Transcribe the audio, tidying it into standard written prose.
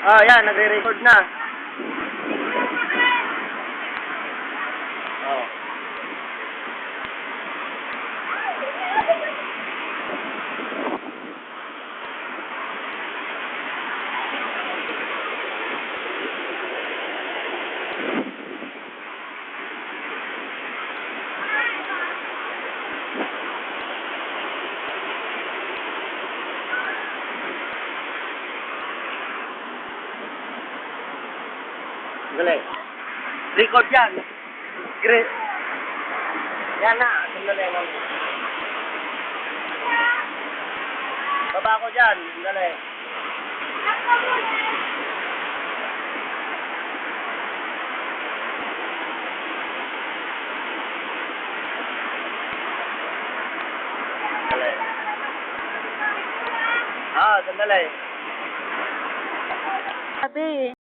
Oh, yan, nagre-record na. Oh. Sandali. Record yan. Yan na. Sandali. Baba ko dyan. Sandali. Sandali. Sandali. Sabi